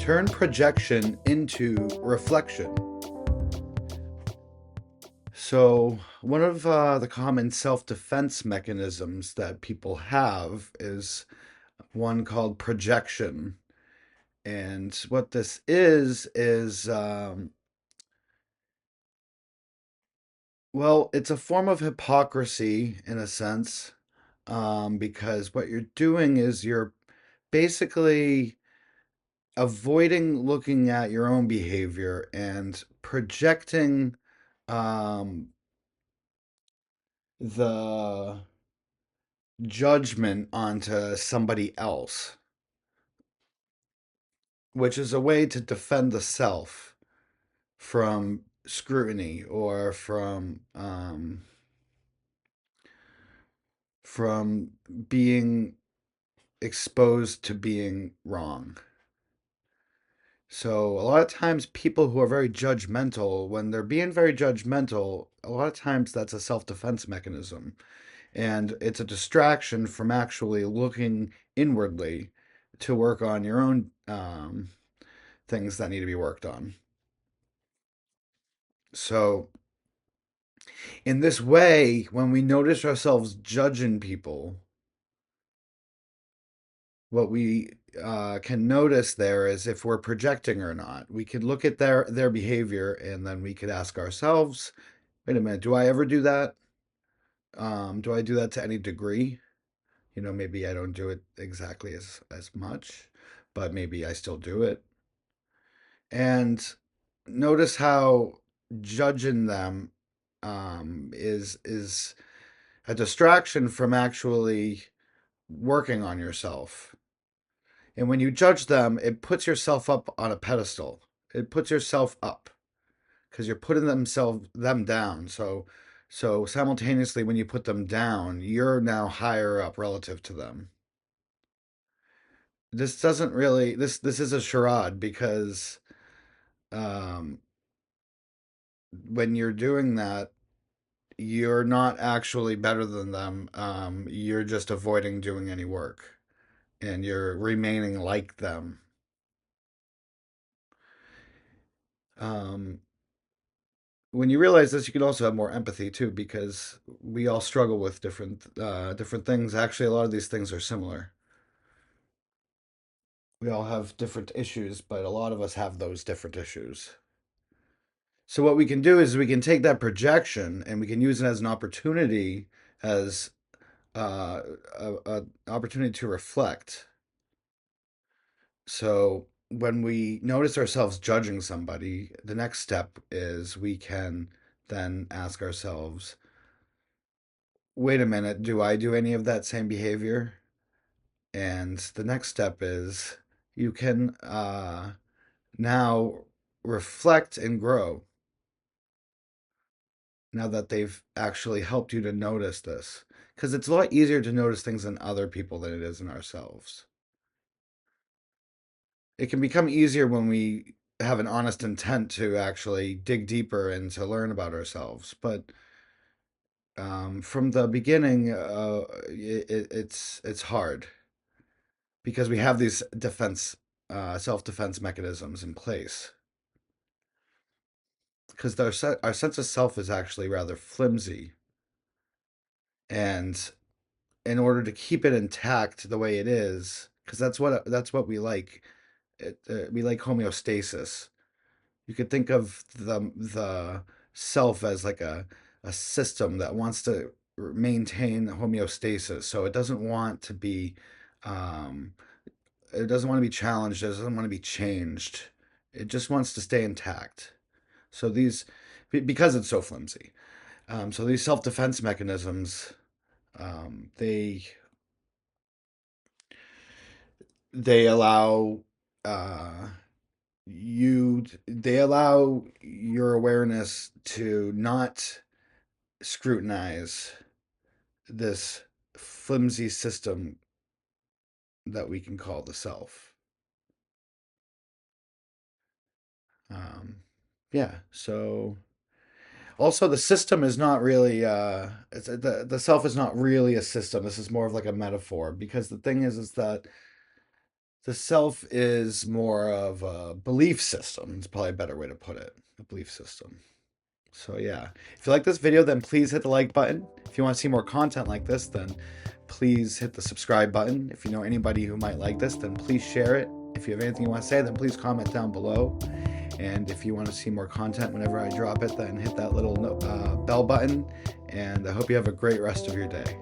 Turn projection into reflection. So, one of the common self defense mechanisms that people have is one called projection. And what this is, well, it's a form of hypocrisy in a sense, because what you're doing is you're basically avoiding looking at your own behavior and projecting um, the judgment onto somebody else, which is a way to defend the self from scrutiny or from being exposed to being wrong. So a lot of times people who are very judgmental, when they're being very judgmental, a lot of times that's a self-defense mechanism. And it's a distraction from actually looking inwardly to work on your own things that need to be worked on. So, in this way, when we notice ourselves judging people, what we can notice there is if we're projecting or not. We could look at their behavior and then we could ask ourselves, wait a minute, do I ever do that? Do I do that to any degree? Maybe I don't do it exactly as much, but maybe I still do it. And notice how judging them is a distraction from actually working on yourself. And when you judge them, it puts yourself up on a pedestal. It puts yourself up because you're putting them down. So simultaneously, when you put them down, you're now higher up relative to them. This doesn't really this is a charade because um, when you're doing that, you're not actually better than them. You're just avoiding doing any work and you're remaining like them. Um, when you realize this, you can also have more empathy too, because we all struggle with different things. Actually, a lot of these things are similar. We all have different issues, but a lot of us have those different issues. So what we can do is we can take that projection and we can use it as an opportunity, as a opportunity to reflect. So when we notice ourselves judging somebody, the next step is we can then ask ourselves, wait a minute, do I do any of that same behavior? And the next step is you can now reflect and grow now that they've actually helped you to notice this. Because it's a lot easier to notice things in other people than it is in ourselves. It can become easier when we have an honest intent to actually dig deeper and to learn about ourselves. But from the beginning, it's hard because we have these self defense mechanisms in place. Because our sense of self is actually rather flimsy, and in order to keep it intact the way it is, because that's what we like. We like homeostasis. You could think of the self as like a system that wants to maintain homeostasis. So it doesn't want to be um, it doesn't want to be challenged. It doesn't want to be changed. It just wants to stay intact. So because it's so flimsy. So these self defense mechanisms, um, they they allow uh, they allow your awareness to not scrutinize this flimsy system that we can call the self. Um, yeah. So also the system is not really the self is not really a system. This is more of like a metaphor because the thing is that The self is more of a belief system. It's probably a better way to put it. A belief system. So yeah, if you like this video, then please hit the like button. If you want to see more content like this, then please hit the subscribe button. If you know anybody who might like this, then please share it. If you have anything you want to say, then please comment down below. And if you want to see more content whenever I drop it, then hit that little bell button. And I hope you have a great rest of your day.